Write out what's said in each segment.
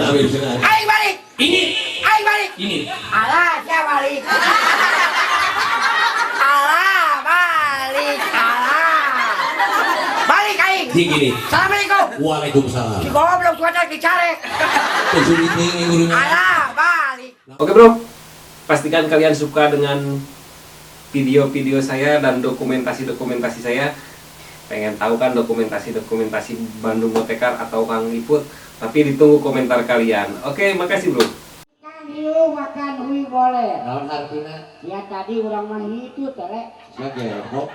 Aing balik. Ini. Aing balik. Ini. Alah, saya balik. Alah, balik. Alah. Balik aing. Gini. Assalamualaikum. Waalaikumsalam. Si goblok cuaca dicarek. Penculik nih gurunya. Alah, balik. Oke bro, pastikan kalian suka dengan video-video saya dan dokumentasi-dokumentasi saya. Pengen tahu kan dokumentasi-dokumentasi Bandung Motekar atau Kang Iput? Tapi ditunggu komentar kalian. Oke, makasih bro. Kan hiu makan hui boleh. Naon artina? Ya tadi urang mah itu teh. Sagerok.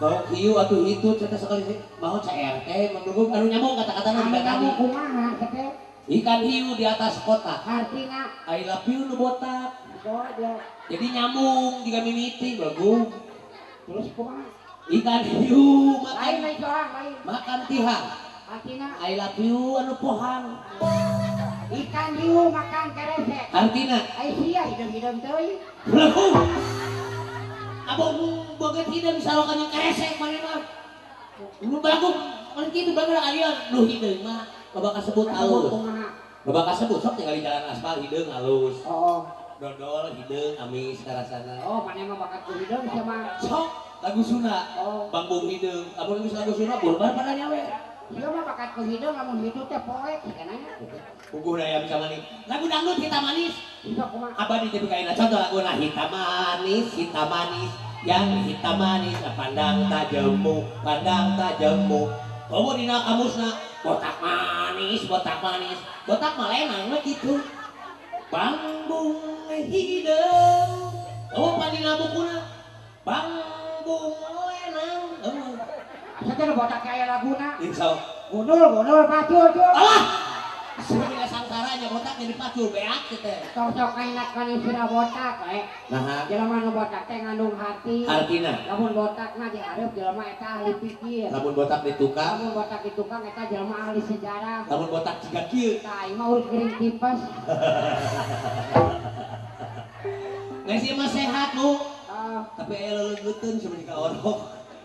Bau hiu atuh itu cerita sekali sih. Mau CRT menunggu anu nyamuk kata-katana di Kamu tadi. kumaha teh? Ikan hiu di atas kotak. Artinya I love you nu botak. bodoh. Jadi nyambung jika mimiti bagus. Terus kumaha? Ikan hiu Lain makan orang lain. makan tihang. Artinya I love you anu pohang. ikan hiu makan keresek. Artina Ai sia hidung-hidung teuing. lagu. Abang boga tidak bisa lakukan yang keresek mana mah. Lu bagus mana kitu bagus kalian lu hideung mah. Loba kasebut halus. Kumaha? Loba kasebut sok tinggal di jalan aspal hideung halus. Oh. Dodol hideung amis karasana. Oh, mana mah bakat ku hidung sama. Sok lagu Sunda. Oh. Bangbung hideung. Amun geus lagu Sunda burbar pada nyawe. Ieu mah bakat ku hidung lamun hidup teh poek kenanya. Puguh daya bisa manis. Lagu dangdut hitam manis. Bisa kumaha? Abadi jadi kaina contoh lagu nah hitam manis yang hitam manis pandang tajammu kamu dina kamusna botak manis botak malenang mah gitu bangbung hideung kamu pandina bukuna bangbung malenang Asa teh botak kaya laguna. insya Gundul pacul. Allah sebenarnya sangsaranya botak jadi pacul beak gitu Sok kainak kana sira botak we. nah Jelema nu botak teh ngandung hati. artina Lamun botak mah dihareup jelema eta ahli pikir. lamun botak di tukang Lamun botak di tukang eta jelema ahli sejarah. lamun botak ciga kieu Tah ieu mah urus gering tipes. nggak sih mah sehat lu Ah, tapi elo leugeuteun sebenarnya ka orok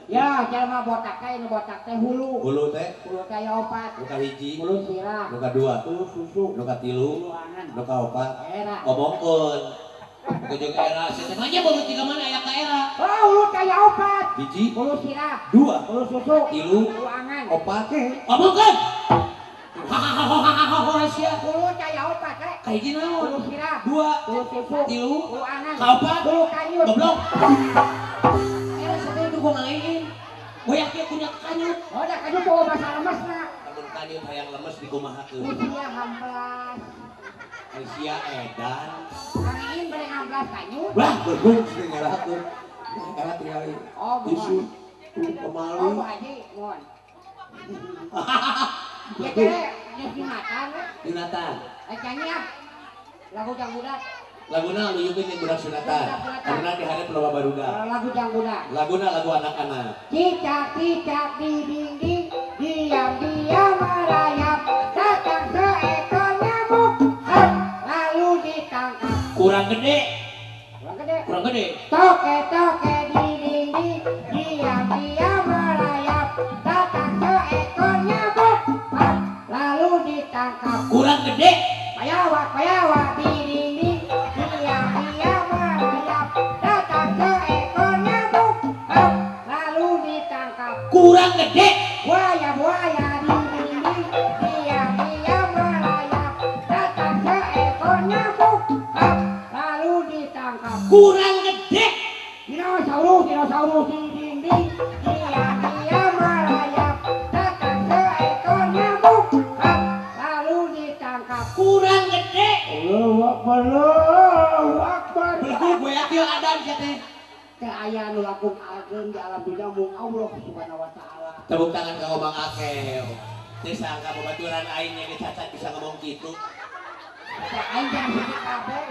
ya jelema botak teh nu botak teh hulu. hulu teh Hulu teh aya opat. nu ka hiji Hulu sirah. nu ka dua Hulu susu. nu ka tilu Hulu angan. nu ka opat Era. omongkeun kujung era sistem aja baru tiga mana aya ka era Oh, hulu teh aya opat. hiji Hulu sirah. dua Hulu susu. tilu Hulu angan. opat omongkeun hahaha sia Hulu teh aya opat we. ka hiji naon Hulu sirah. dua Hulu susu. tilu Hulu angan. ka opat Hulu kayut. goblok era sadaya nu gua ngalain gua yakin punya kanyut Oh, da kayut bawa bahasa lemesna. lamun kanyut hayang lemes dikumahakeun Usia 16. Aisyah edan Kang Iin bere 16 kayut. wah berbung sih ngarahakeun era tinggal Oh, isu mohon. pemalu Oh, Bu Haji, mohon. Ya kere Desi Matan we. Junatan Nyanyi ya. Lagu Janggudak. laguna luyukeun jeung budak sunatan karena di hari loba barudak Lagu Janggudak. laguna lagu anak-anak Cicak di dinding, diam-diam merayap, datang seekor nyamuk, lalu ditangkap. kurang gede Kurang gede. Toke di dinding, diam-diam merayap, datang seekor nyamuk, lalu ditangkap. kurang gede Payawa di dinding, diam-diam merayap, datang seekor nyamuk, lalu ditangkap. kurang gede Buaya di dinding, diam-diam merayap, datang seekor nyamuk, lalu ditangkap. kurang gede Dinosaurus di dinding, diam-diam merayap, datang seekor nyamuk, lalu ditangkap. kurang gede Allahu Akbar. belagu gue yakin ada di teh Teh aya nu lakum ageng di alam dunya mung Allah Subhanahu wa taala. tepuk tangan ka ngomong akeh teu sangka babaturan aing yang dicacat bisa ngomong gitu Teh aing jangan sedih kabeh.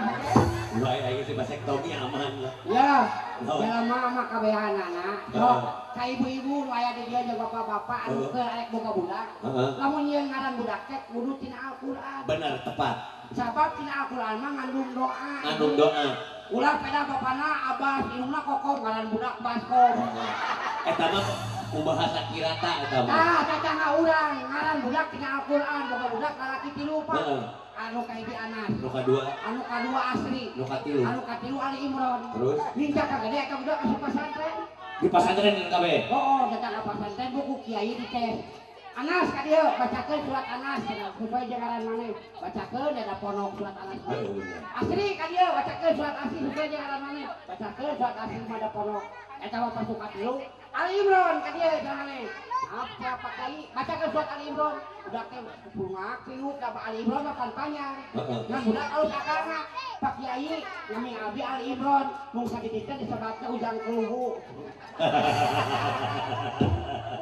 mulai aing si vasektomi aman lah Ya, Naon? jelema mah kabehanana. Heeh. Ka ibu-ibu nu aya di dieu jeung bapak-bapak anu Heeh. keur arek boga budak. Heeh. Lamun nyieun ngaran budak teh kudu tina Al-Qur'an. benar tepat Sabab tina Al-Qur'an mah ngandung doa. ngandung doa Ulah peda bapana Abah indungna kokom ngaran budak baskom. eta mah bahasa kirata eta mah. Ah, tetangga urang ngaran budak tina Al-Qur'an, boga budak lalaki 3 Pak. Heeh. Anu kahiji Anas, Nu kadua, anu kadua Asri, nu katilu. anu katilu Ali Imron. Terus Ninja kagede ka budak asup pesantren. di pesantren dan kabeh. Oh, tetangga pesantren buku kiai di teh. Anas ka dieu bacakeun surat Anas supaya jangaran maneh. Bacakeun ada ponok surat Anas. Asri ka dieu bacakeun surat Asri supaya jangaran maneh. Bacakeun surat Asri mah ada ponok. Eta mah pasukan dulu. Ali Imron ka dieu jangan apa pakai bacakeun surat Ali Imron. Budak teh bunga kilu ka Ali Imron mah panjang. Nah budak alus akana Pak Kiai nami abdi Ali Imron mung sadidikeun disebutna ujang keluhu.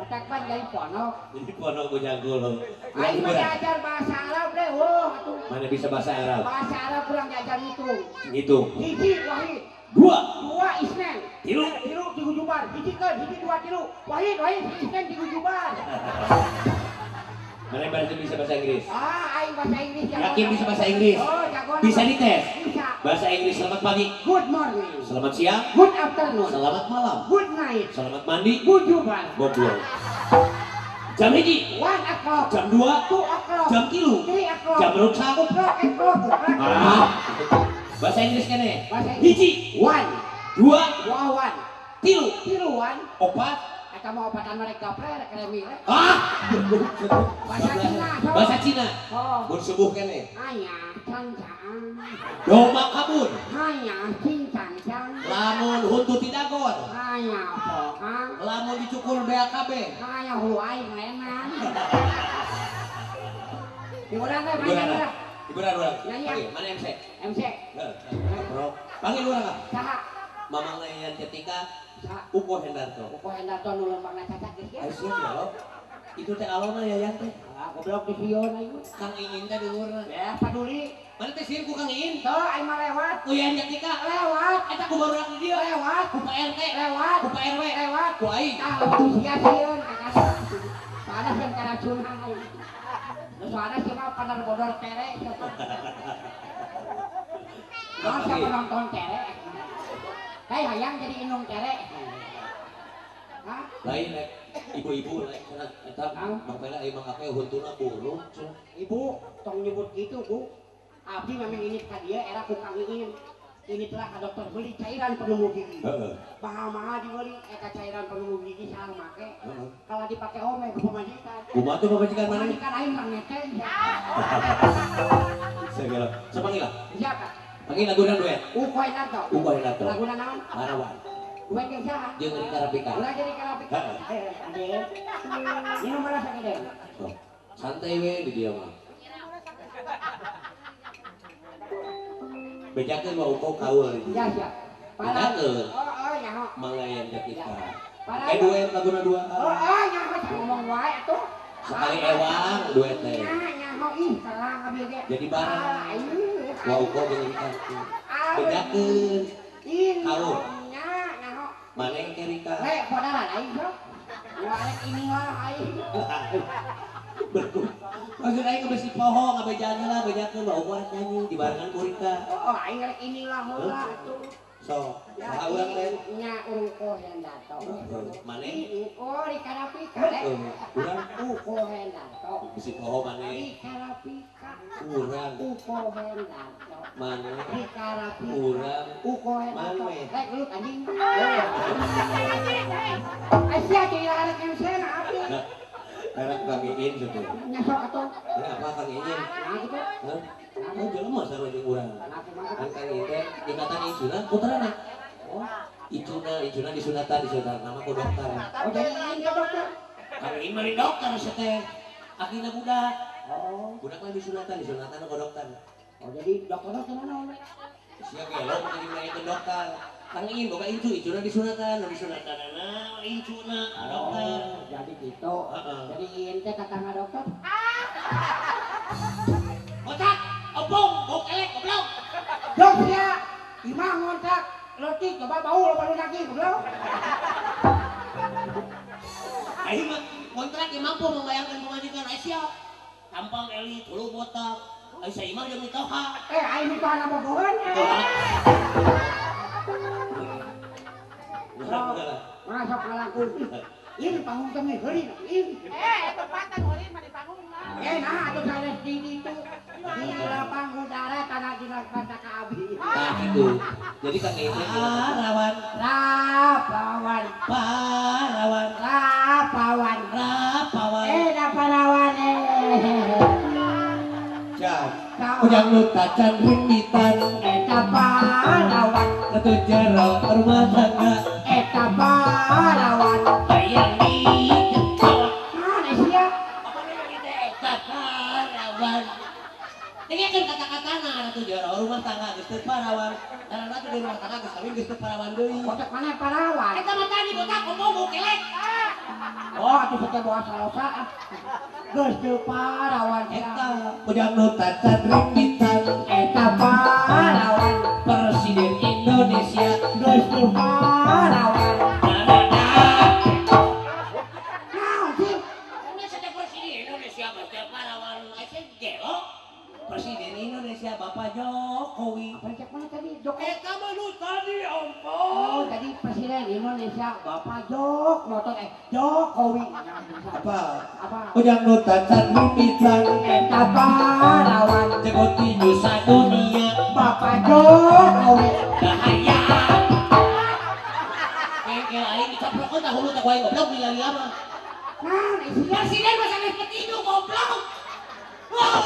Takpan dari ponok. Jadi ponok ku jagol. Aing mah diajar bahasa Arab deh, wah atuh. Mana bisa bahasa Arab? Bahasa Arab kurang diajar ngitung. Ngitung. Hiji Wahid, 2, Isnen, Tilu. di Gujubar. Hiji keun, hiji 2 tilu. Wahid, Isnen di Gujubar. Mana berarti bisa bahasa Inggris? Ah, aing bahasa Inggris jago. Yakin bisa bahasa Inggris? Oh, jago. Bisa dites? Bisa. Bahasa Inggris selamat pagi, Good morning. selamat siang, Good afternoon. selamat malam, Good night. selamat mandi, Gujubar. goblok. Jam hiji, 1 o'clock. jam 2, 2 o'clock. jam 3, 3 o'clock. jam rusak. O'clock. Ah, bahasa Inggris kene. Bahasa Inggris. Hiji, 1. 2, 1. 3, Tiluan. 4. Eta mau obatan mereka pre kremi. Ah, Bahasa Cina. so. bahasa Cina. Oh. Mun subuh kene. Ayah cancang. Doma kabun. Ayah cincang cang. Lamun huntu tidagon. Ayah pokang. Lamun dicukul BAKB. Ayah hulu aing lenan. Hiburan teh main Hiburan hiburan. lah. Hiburan orang. Nyanyi, Oke, mana MC? MC. Bro, panggil orang kah? Saha? Mamang layan ketika Saha? Uko Hendarto. Uko Hendarto nulun bangna cacat geus ya. Ayo siap ya lo. Itu teh alona ya yang teh. Ah, goblok di Vion aing. Kang Ingin teh deurna. Ya peduli. Mana teh sieun ku Kang Ingin? Tuh aing mah lewat. Uyan ketika Lewat. eta ku baru di dia. Lewat. Ku PRT, Lewat. ku PRW, Lewat. ku aing. Tahu sia-sieun kakak. Panas yang keracunan. Terus ada cuma pandar bodor tere. Masa penonton tere? Hei hayang jadi inung tere. Hah? Lain rek ibu-ibu lain cenah eta mangpela ieu mangake huntuna burung cenah. Ibu, tong nyebut gitu bu. Abdi memang ini ka dia era ku Kang Iin. Ini telah ka dokter beli cairan penumbuh gigi. Heeh. Mahal-mahal dibeli eta cairan penumbuh gigi sareng make. Heeh. Kalau dipakai ome ke pemajikan. Kumaha tuh pamajikan mana? Pemajikan aing mah ngeten. Segala. Sapanggil lah. Siapa? Panggil lagunan duet. Uko Hendarto. Uko Hendarto. Laguna naon? Marawan. Duet yang saha? Jeung Rika Rafika. Ulah jadi kerapik. Ade. Ini malah sakit deh. So, santai we di dia mah. Bejakeun mah uko kaul di Ya, dia. ya. Parah. Bejakeun. Oh, ya. Manglayan ketika. Parah. Duet laguna dua. Oh, ya ngomong wae atuh. Sekali ewang duet teh. Ya, ih, salah ngambil ge. Jadi bareng. Wa uko jeung Rika. Ah, Bejakeun. ini. Kaul. Ya, nyaho. Maneh ke Rika. Podaran aing, Bro. Warek ini lah aing. Berku. Maksud aing besi poho ngabejana lah bejakeun mah uko nyanyi di barengan ku Rika. Oh, aing rek ini lah heula atuh. So, Ya, saha urang teh? nya Uko Hendarto. Maneh? Uko Rika Rafika, rek. Urang Uko Hendarto. bisi poho maneh. Rika Rafika. Urang Uko Hendarto. maneh. Rika Rafika. Urang Uko Hendarto. Maneh. Rek lu anjing. Asia tidak ada yang sana abdi. Karena Kang Iin gitu. Nyasok atuh. Ini apa Kang Iin? Nah gitu. Hah? Oh, jelema sarua jeung urang. Kenapa mah? Kan Kang Iin teh ikatan Icuna putrana. Oh, Icuna disunatan nama ku dokter. Oh jadi ini ke dokter. Kang Iin mah dokter seteh. Akina budak. Oh. Budak mah disunatan ku dokter. Oh jadi dokternya kemana? Sia gelo jadi ngelayakeun dokter. Kang Iin boga Icuna disunatan Icuna dokter. Oh, jadi gitu. Heeh. Jadi ente katanya dokter. Otak, opong, bok elek, goblok. Dok ya, imah ngontak. Loti coba bau lo baru lagi, goblok. Aing mah kontrak yang mampu membayarkan pemajikan Asia. Tampang elit, hulu botak. Aisyah imah jeung mitoha. Aing itu anak bogohan. Mana sok ngalakuin. Ini panggung kami heureun ini. Tempatan ulin mah di panggung lah. Nah atuh sanes di ditu. Di lapang udara tanah dina kata ka abi. Nah gitu. Jadi Kang Ipin Parawan, Rapawan, Parawan, Rapawan, Rapawan. da parawan Siap. Ujang nu tacan rimbitan, eta parawan, satu jero rumah tangga. eta parawan. Bayang di jempol. Mana sia? Apa namanya teh? Eta Parawan. Dengarkan kata-katana satu jero rumah tangga geus teu parawan. Karena di rumah tangga geus kawin geus teu parawan deui. Kocak mana parawan? Eta mah tadi botak ngomong kelek. Oh, atuh teh bawa salosa. Geus teu parawan Eta ujang nu tacan rimbitan, eta parawan, Presiden Indonesia. geus teu parawan. Naon sih? Ini sedang Presiden Indonesia Bapak Parawan Aceh Gelo. Presiden Indonesia Bapak Jokowi. Kocak mana tadi? Jokowi. Eta mah nu tadi Oh, ampun. jadi Presiden Indonesia Bapak Jokowi. Apa? Apa? Ujang nu tacan rimbitan, Eta parawan, Jegoti Nusa Dunia. Bapak Jokowi. Bahaya. Kayak aing dicaplok tah hulu teh wae goblok lila-lila mah. Naon sia? Presiden mah sanes petidu goblok. Wah,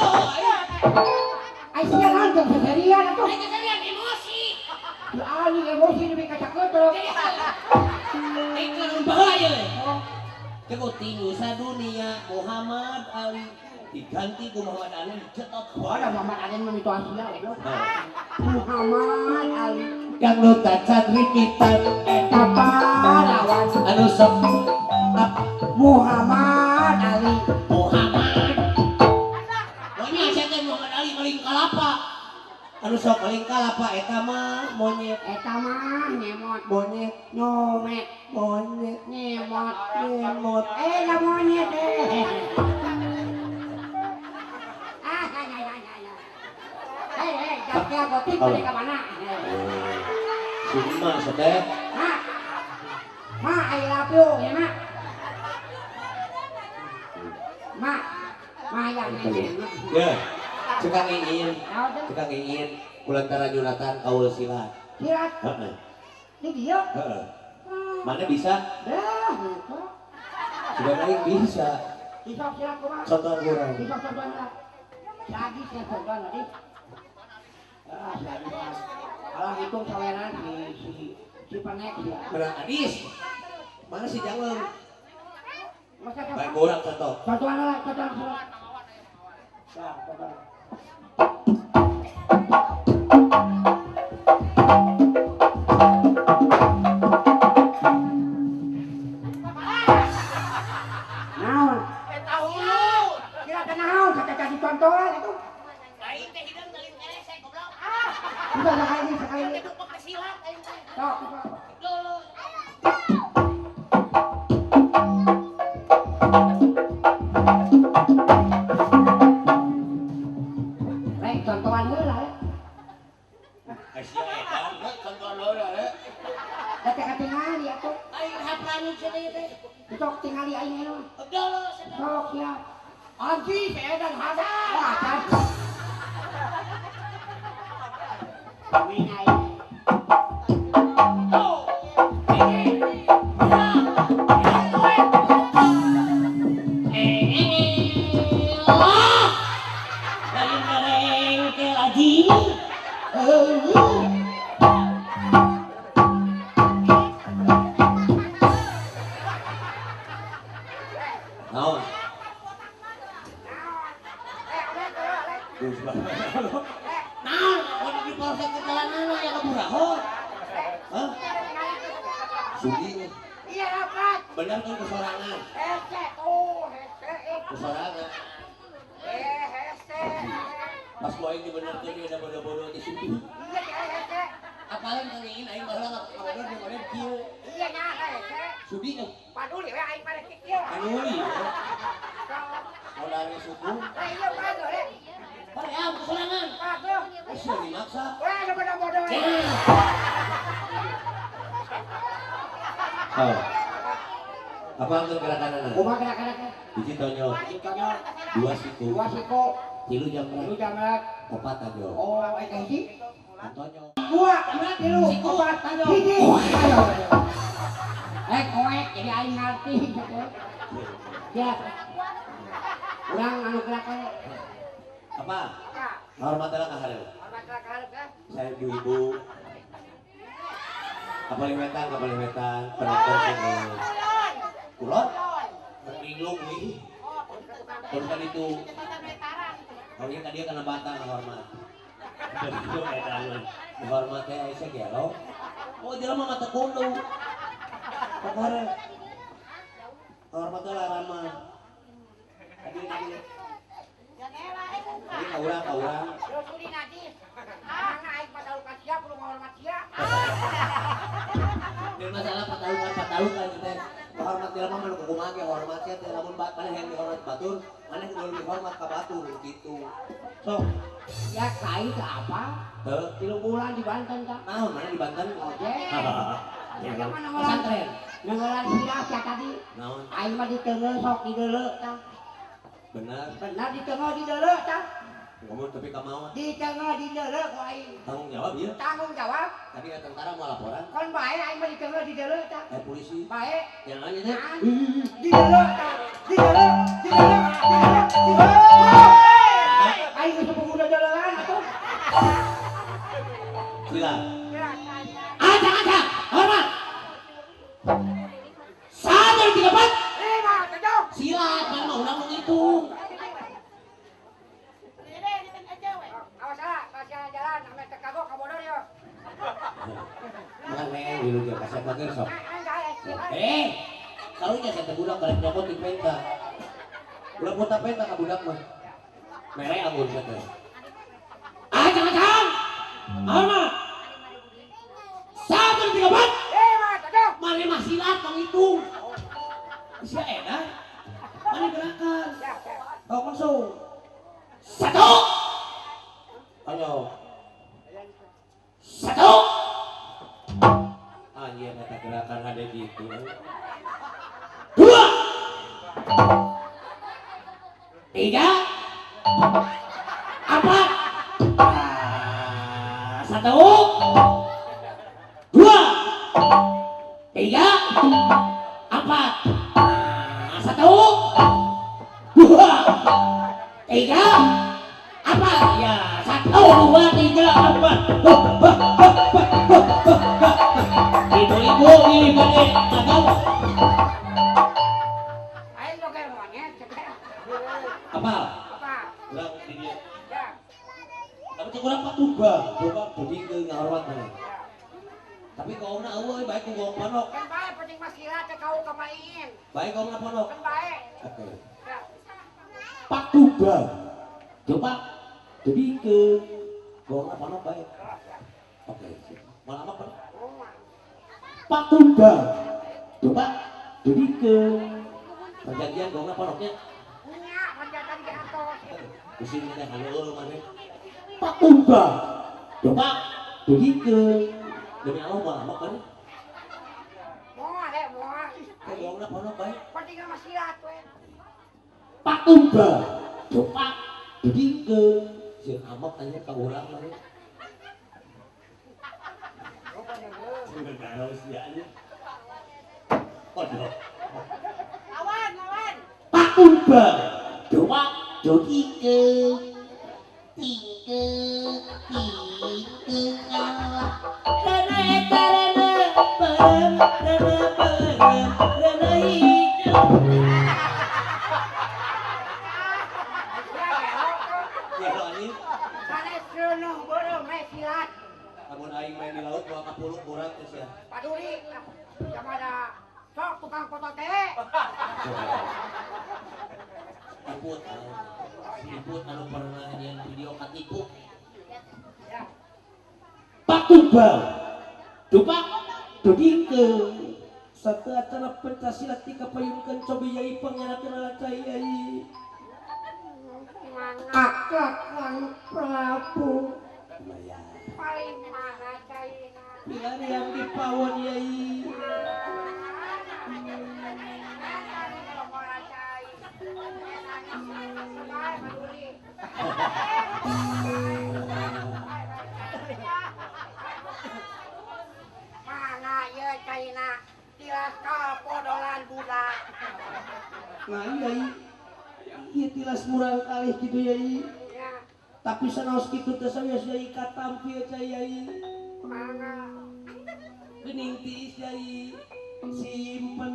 Ai sia langsung seserian atuh. aing keserian emosi. Di ali emosi lebih kacak keuteuh. Iklan bahaya. Jegoti Nusa Dunia Muhammad Ali diganti ku Muhammad Ali dicetok. Ada Muhammad Ali mah itu Asia goblok. Muhammad Ali. Yang nu tacan rimbitan, Eta parawan, anu sok Muhammad Ali. Muhammad. Pokoknya saya teh Muhammad Ali maling kalapa. Anu sok maling kalapa eta mah monyet, Eta mah nyemot, monyet, nyomet, monyet, nyemot, nyemot. lah monyet Hei, jaknya gotik balik ke mana? Suma sedek. Ma, I love you, ya ma yang ini. Ya. Cekang ingin kulantara Jonathan kaul silat. Silat, Heeh. ini dia. Heeh. Mana bisa? Dah, lupa. Sudah naik bisa. Bisa silat kumaha? Contoh kurang. Bisa contohan lah. Lagi saya contohan tadi. Lagi. Kalau hitung saweran si Panek ya. Kurang adis. Mana si Jangleng? Masa Baik kurang contoh. contohan lah, contohan lah. Ya, contohan. Naon? Eta hulu. Kira naon? Kata jadi contohan itu. Aing teh hideung teuing keresek goblok. Udah sekali ini. Itu pekesilat aing teh. Sok, sok. Loh. Rek, contohan heula. Asia eta, contoh lora le. Data katingali atuh. Aing haplani cenah teh. Sok tingali aing anu. Loh, sedang. Sok ya. Anji, sedan hada. Wah, kan. Minai. Naon? Naon? Kudu di polsek ke jalanan ya keburahon. Hah? Sudi. Iya dapat. Benar kan kesorangan? Hese tuh, hese. Kesorangan. Hese. Pas gua aing dibenerkeun dia ada bodoh-bodoh di sudi. Iya, hese. Apalagi kan ingin aing baheula ngabodoh di mana kieu. Iya, nya hese. Sudi kan Paduli we aing pada kikil. anuli. Saudara suku. Iya, padul. Paream kesorangan. Padul. Asa dimaksa. Wah, ada bodoh-bodoh. Oh. Apa untuk gerakan Kumaha gerakan-gerakan? Hiji tonyo, Contohnya dua siku, dua siku, tilu jamret, lu jamret. opat ajo. Oh, hiji. Tonyo. Dua, jamret tilu, opat, hiji. Ayo. Koek jadi aing ngarti gitu. Ya. Urang anu gerakan. Apa? Hormatilah ka hareup. Hormatlah ka hareup ya. Saya ibu-ibu. Kapalimetan, penonton sini. Kulon? Linglung nih. Terus kan itu. Kawin tadi kena batang hormat. Itu edangan. Hormatnya Aisyah gelo. Oh, jelema mata kudu. Pakare. Hormatnya Rama. Tadi. Tadi kaurang. Lu sudi najis. Mana aing padalu ka sia kudu ngahormat sia. Ini masalah patalukan kita. Hormat dia mah manu kumaha ge hormat sia teh lamun mana yang dihormat batur, mana yang dihormat ka batur gitu. Sok. Ya kai ke apa? Teu 3 bulan di Banten tah. naon mana di Banten? Oke. Ya mana Pesantren. Nenggolan sirah sia tadi. Naon? Aing mah di teungeul sok di deuleu tah. Benar. Benar di teungeul di deuleu tah. Ngomong tapi ka mau Di teungeul di deuleu ku aing. tanggung jawab ieu. Tanggung jawab. Tadi ka tentara mau laporan. Kon bae aing mah di teungeul di deuleu tah. Polisi. Bae. Yang lain teh. Nah, di deuleu tah. Di deuleu. Aing geus pemuda deuleuan atuh. Sila. Aja, hormat. 1, 2, 3, 4. 5, 7. Silat, kan mau ulang menghitung. Awas lah, kasih jalan, ame tekagok kabodor yo. Mana neng di luar kasih pager sok. Nah, Karunya saya budak karek nyokot di penta. Ulah putar penta ka budak mah. Mere anggur saya teh. Aja. Hormat. 1, 2, 3, 4. 5, 7. Mane mah silat menghitung. Sia edan. Mane gerakan. Kau langsung. 1. Ayo. 1. Anjir kata gerakan ada gitu. 2. 3. 4. 1. 2. 3. 4. 1. 2. 3. 4. Ya, 1, 2, 3, 4. Ibu-ibu ini bener agak Aing joget monyet, cepet. Apa? Apa? Ulang di dia. Ya. Tapi tuh kurang patuba, coba jadi ke ngahormat mana. Tapi kau na eueuh baik ku gong ponok. Kan bae penting mah kira teh kau kemain. Baik kau na ponok. Kan bae. Oke. Ya. Patuba. Coba jadi ke gong na ponok baik. Oke. Malah apa? Patuba. Coba jadi ke perjanjian gong na ponoknya. Nya, manjatan di atas. Pusing teh anu eueuh maneh. Patuba. Coba jadi ke demi Allah malah apa kan? Moal moal. Gong na ponok baik. Penting mah silat we. Patuba. Coba jadi ke sieun amok tanya ka urang mah. Negara usianya. Waduh. Lawan. Patuba. Coba jadi ke ngalah. Rana eta rana hidup. Ya ini Sanes reunuh beureum we silat. lamun aing main di laut bawa kapuluk kurang geus ya. Paduli. Sama ada sok tukang foto tele. Iput anu pernah nyian video katipu. Ya. Patuba. Coba dodike satu acara pencaksilat ti kapayunkeun cobi yai pangerakeun alacai yai. Kakang Prabu Lumayan. paling mana caina. Bila yang dipawon yai. Nah iya tilas murang kali gitu yai. Tapi sanaos kitu teh sawias yai katampi cai yai. Gening tiis yai simpen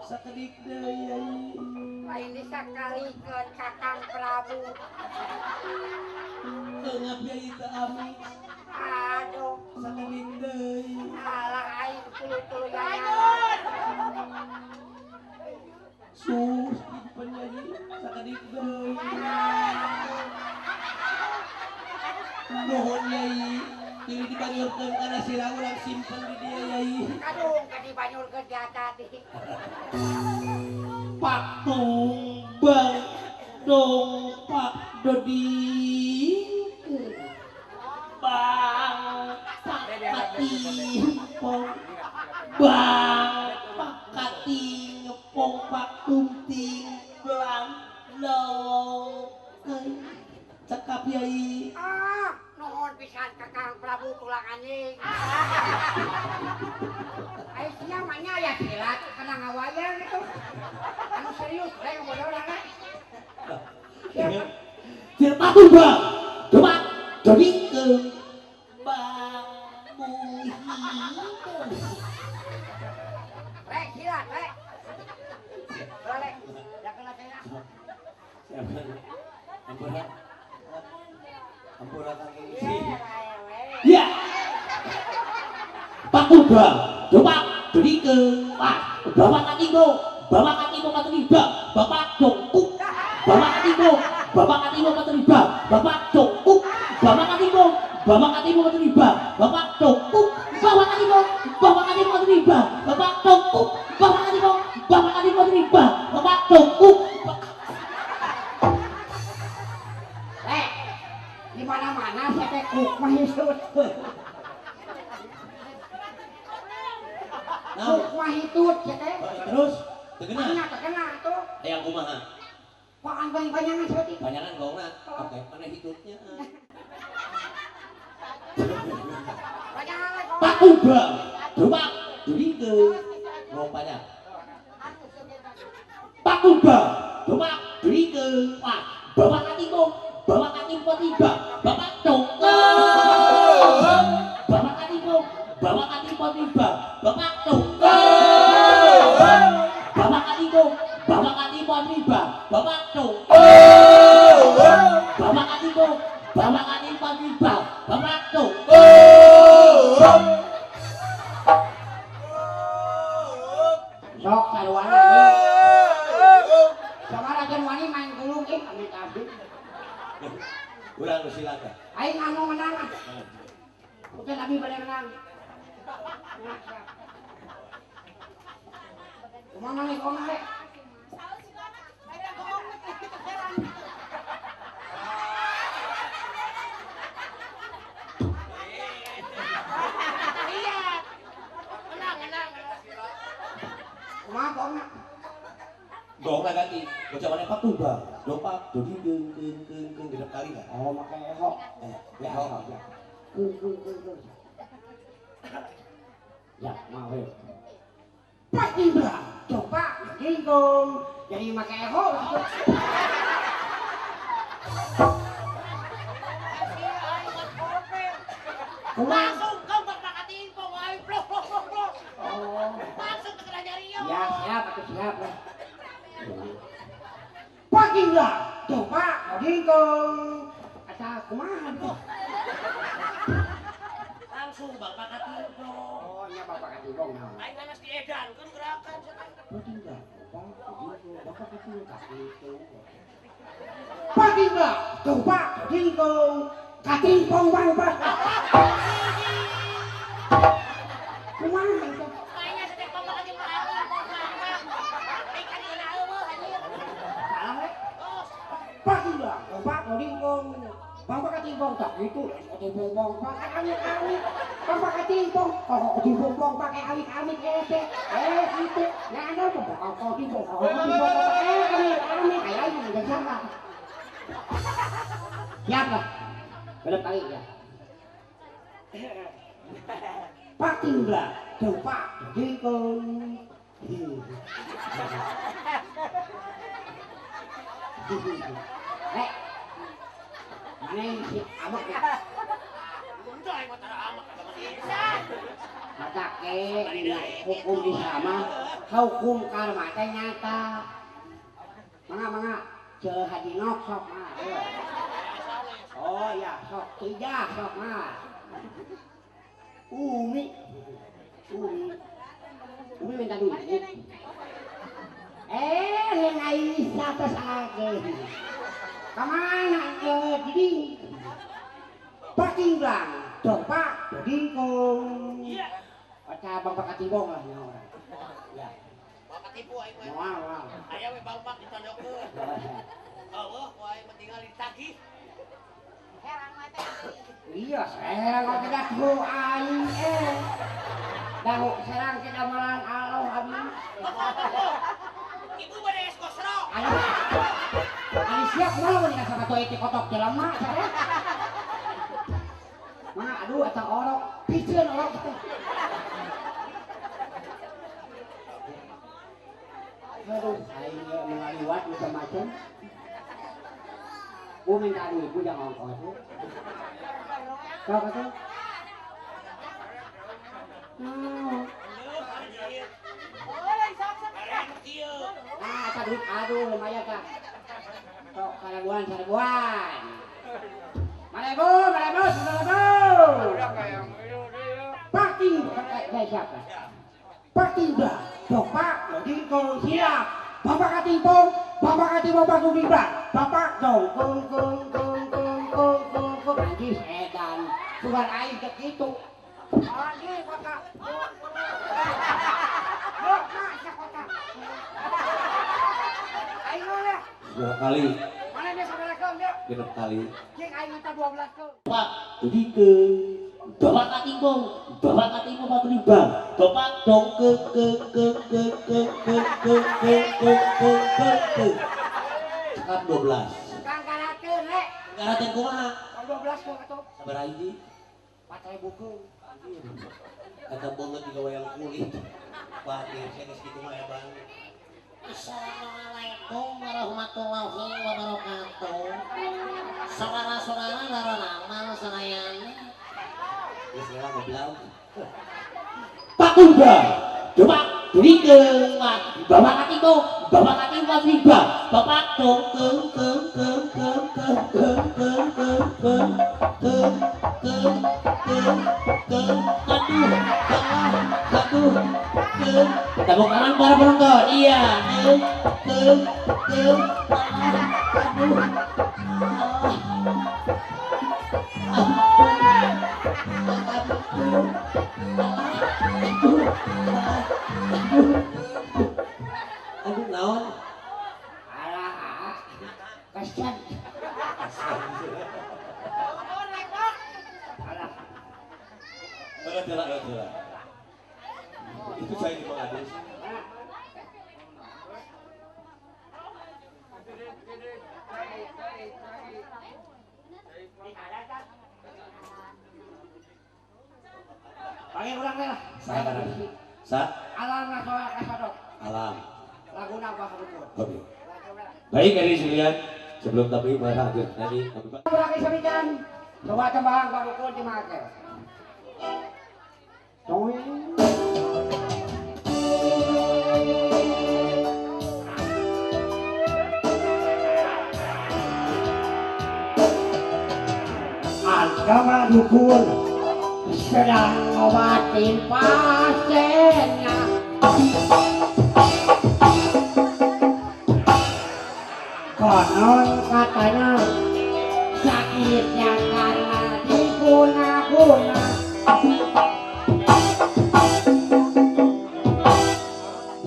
sakedik deui yai. Lain disakalikeun Kakang Prabu. Eungap yai teu ami Aduh, sakedik deui. alah aing tulu-tulu yaya. Sus simpen yai sakedik deui. Nuhun yai. Jadi dibanyurkeun kana sirah urang simpen di dieu yai. Kadung ka dibanyurkeun di hati. Pak Tumbang dong Pak Dodi Bang Pak Katimpong Bang Pak Katimpong Pak Tunting Belang Long cekap yai. Nuhun pisan Kakang Prabu tulang anjing. Aisnya manya ya silat kena ngawayang itu. Anu serius, rek bodoh lah. Sir Pak Tumbang coba dodikeun Bang Muhyiddin. Rek silat, rek. Rek, jak kena saya. Ampura kang isi. Ya. Pak Tumbang coba dodikeun Pak Bapak Katigo Matriba Bapak Jongkuk Bapak Katigo Matriba Bapak Jongkuk Bapak Katigo Matriba Bapak Jongkuk Bapak Katigo Matriba Bapak Jongkuk Bapak Katigo Matriba Bapak Jongkuk. Di mana-mana saya kuk mah hisut. Kuk mah hitut ya teh. Terus tegenah. Nya terkena tuh. Hayang kumaha? Kok banyak-banyakan seperti itu. Banyakan gongna. Oke, mana hitutnya? Banyak Pak Tumbang coba dodikeun Rupanya. Pak Tumbang coba dodikeun Pak Bapak Katigo Matriba Bapak Jongkuk Bapak Katigo Matriba Bapak Jongkuk Bapak Katigo Matriba Bapak Jongkuk Bapak Katigo Matriba Bapak Jongkuk. sok sarwana ini. Sama Raden Wani main gulung amit-amit. Urang nu silakan. Aing anu menang. Bukan abi bade menang. Kumaha nih kong rek? Kumaha kong? Gongna ganti. Bocah mana Pak Tumbang. Dopak dodikeun genep kali lah. Oh, make eho. Beho. Ya, mau ya. Pak Indra, coba ginggong. Jadi make eho. Langsung kau berpakatin pokoknya blok. Oh, Langsung ke kerajaan Rio. ya siap, aku siap lah. Pak Indra, coba ginggong. Kata kumaha tuh? Langsung berpakatin pokok. Oh, nya bapak katibong naon. Aing ganas diedan kan gerakan. Pak Indra, bapak katibong katibong. Pak Indra, coba ginggong. Katimpong bang pak. Kumaha itu? Kayaknya sedek pemakatin pokok. Ikan kena eueuh anjir. Salah rek. Pak Indra, coba ginggong. Bapak katimpong tak itu, katimpong pakai amit-amit. Bapak katimpong, kalau katimpong pakai amit-amit gitu. Ya ada tuh bakal katimpong pakai amit-amit. Kayak ini udah siapa? Siap lah. Belum kali ya. Pak Indra, coba ginggong. Eh, mana yang si amak ya? Udah yang motor amak sama dia. Mata ke hukum di sama, hukum karma teh nyata. Mangga cehadinok sok mah. Oh ya, sok tijak sok mah. Umi minta duit. Renai satu sage. Kamana jadi paking blang, coba dingkong. Baca bapak katibong lah ya orang. Ya. Bapak tipu aing we. Moal. Aya we bapak ditondokeun. Eueuh, wae tinggal ditagih. Herang mah teh. Iya, serang kok tidak tuh aing Dahu serang kita malan Allah abdi. Ibu bade es kosro. Ani siap mau nih sama tuh itu kotok jelema saya. Mana aduh eta orok, piceun orok teh. Aduh, aing ngaliwat macam-macam. Gua minta duit, gua jangan ongkos tuh. Kau kata? Duit aduh lumayan kak. Kok seribuan. Maribu. Parking siapa? Parking dah. Bapak jadi kau siap. Bapak katimpong, bapak kubibah. Bapak dong, kung anjing edan. Sugar air begitu. Anjing bapak. Berapa kali? Mana dia saudara kau dia? Genep kali. Cek aing minta 12 kau. Pak, jadi ke Bapak katimbong Pak Ribang. Bapak dong ke. Cekap 12. Kang karakeun rek. Ngaratin kumaha? Kau 12 kau kata. Sabar aja. 4.000 kau. Kata banget juga wayang kulit. Khawatir saya di situ mah ya bang. Assalamualaikum warahmatullahi wabarakatuh. Saudara-saudara naranaman sanayan. Terus saya ngeblau. Pak Tunda, coba jadi ke Bapak katimbong Pak Ribang. Bapak dong ke. Aduh, tepuk tangan para penonton. Iya, Aduh naon? Alah, kasihan. Alah, Adalah. Itu saya di Bang Adis. panggil orang deh lah. Sabar. Sa? Alam nasional kasodok. Alam. Lagu napa kadukun. Oke. Baik dari sekalian, sebelum tapi lanjut nanti kami Kurang isabikan. Coba tembahan kadukun dimake. Toing. Agama dukun sedang ngobatin pasiennya. Konon katanya sakitnya karena diguna-guna.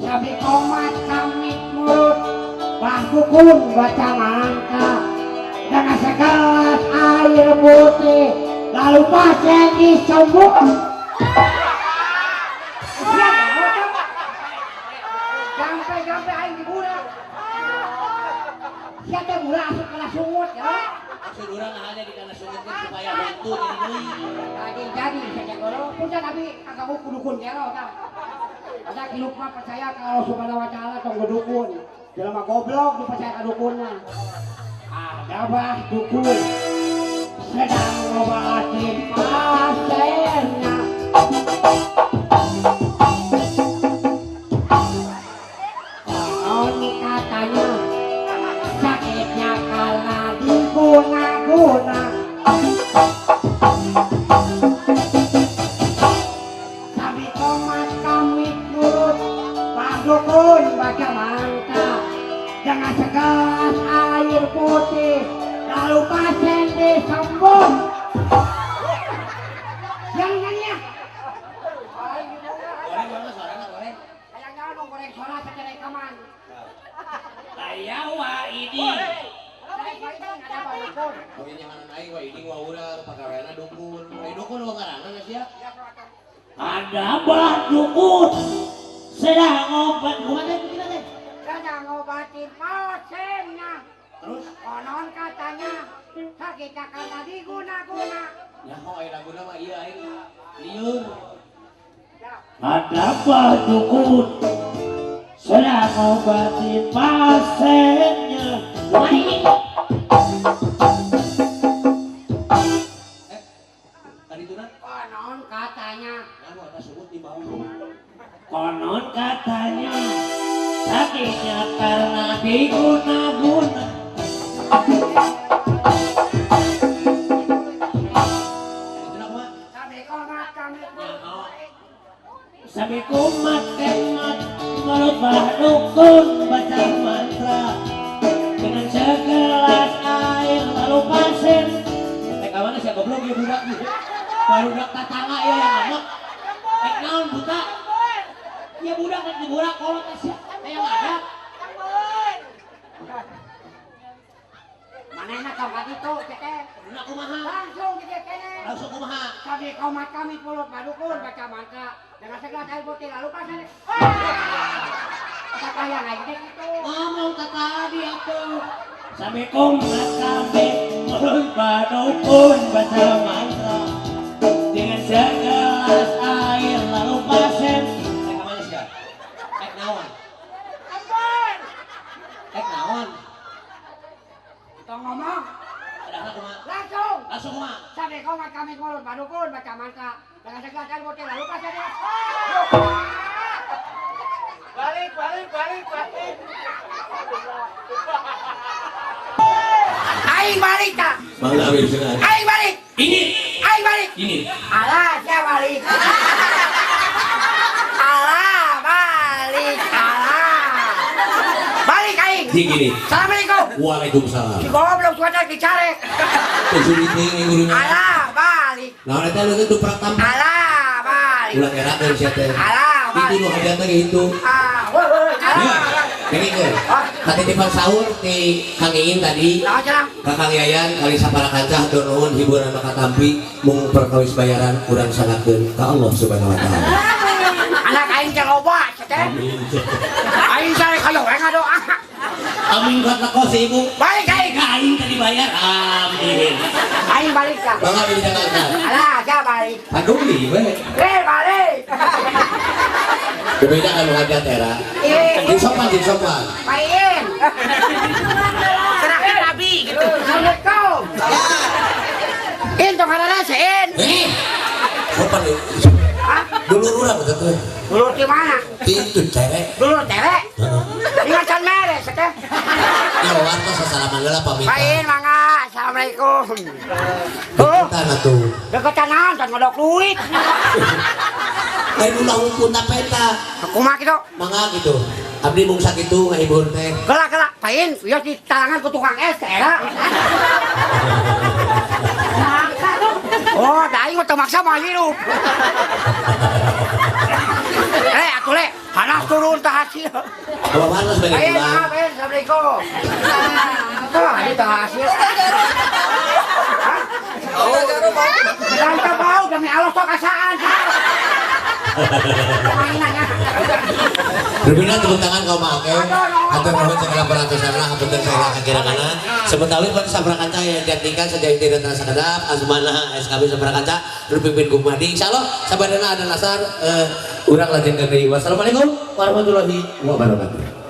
Sabi komat kamit mulut, dukun baca mangka dengan segelas air putih, lalu pasien disembur. Sampai air dibudak. Siapa mula asup kena sungut ya? maksud orang ada di kana sungitnya supaya bantu jadi Jadi saja kalau punya tapi kagak buku dukun kero tak. Ada kiluk mah percaya kalau subhanahu wa ta'ala tong dukun. jelema goblok dipercaya ka dukunna. Ada bah dukun sedang ngobatin pasiennya. Konon katanya sakitnya karena diguna-guna. Kami komat kami nurut, Pak Dukun baca mantap dengan segelas air putih, lalu pasien disembur. Yang nyanyi Goreng mana suaranya goreng? kayak nyalong goreng suara secara rekaman. Saya wa ini. Ada Pak Dukun. Oke jangan aing wah ini wah urang pagaweana dukun. Ai dukun lu ngaranna geus ya? Ada bah dukun sedang ngobat teh kita teh. Sedang ngobatin pasiennya. Terus Konon katanya sakitnya karena diguna-guna. ya kok ai laguna mah ieu aing lieur. Ada bah dukun sedang ngobatin pasiennya. Wah ini. Tadi tuh nah, Konon katanya anu atas sebut di bawah. Konon katanya sakitnya karena diguna-guna. Itu nak mah. kami komat kami Sabi kumat kemat mulut bah dukun baca mantra dengan segelas air lalu pasien. Teh kawan sia goblok ieu budak nih. Barudak tatangga ieu yang anak. Naon buta? Ya budak rek diburak kolot teh sia. Teh yang ada. manehna kampat itu cete Udah kumaha? langsung kita kene. Langsung kumaha? Kami komat kami pulut Pak Dukun baca mantra dengan segelas air putih lalu pasien. Kata yang naik itu. Ngomong tadi atuh. Sabi kumat kami mulut bah dukun baca mantra dengan segelas air lalu pasien. Teh kamana sia? Teh naon? Ampun. Teh naon? Tong ngomong Ada kumaha? langsung. Langsung kumaha? Kami komat kami pulut Pak Dukun baca mantra dengan segelas air putih lalu pasien. Balik. Aing balik tak? Bangga ambil cenah. Aing balik. Ini Aing balik. ini Alah, saya balik. Alah, balik. Alah. Balik aing. Gini. Assalamualaikum. Waalaikumsalam. Si goblok cuaca dicari. Kesulit nih gurunya. Alah, balik. Nah, eta lu tuh pratama. Alah, balik. Ulah erakeun sia teh. Alah, Itu balik. nu hajat teh gitu. Woi. Ya, ini ke. Titipan sahur di Kang Iin tadi. Nah, cerang. Kakang Yayan kali sapara kancah keur nuhun hiburan maka tampi mung perkawis bayaran urang sangakeun ka Allah Subhanahu wa taala. Anak aing teh loba, teh. Aing cari kalau enggak doa. Amin buat kos ibu. Balik aing. kain tadi bayar. Amin. Aing balik kan. Bangga di Jakarta. Alah, saya balik. Aduh li we. Balik. Berbeda anu hajat era. Jeung sopan. Main. Serahkan Nabi gitu. Assalamualaikum. Itu karena sein. Sopan nih. Dulu urang betul. Dulu di mana? Itu cewek. Dulu tere. Ingat mere teh. Ya warta sasalaman heula pamit. Main mangga. Assalamualaikum. Oh, Deketan atuh. deketan naon can ngodok duit. Lain ulah hukum peta. Aku mah gitu. Mangga gitu. Abdi mung sakitu ngahibur teh. Gelak. Pain, vios di talangan ku tukang es teh era. Oh, da aing teu maksa mah hirup. Atuh le, panas turun tah hasil. Apa panas bagi Ayo, pulang? maaf, Assalamualaikum. Tuh, ini tah hasil. Dan bau demi Allah kok kasaan. Mainannya. Berbeda tepuk tangan kau make. Atur nuhun segala peratusanna hapunten segala kakiranganna. Sebetawi pada sabrakanca yang diartikan sejauh tidak terasa kedap asmana SKB sabrakanca berpimpin Gumadi. Insyaallah sabadana ada nasar urang lajeng deui. Wassalamualaikum warahmatullahi wabarakatuh.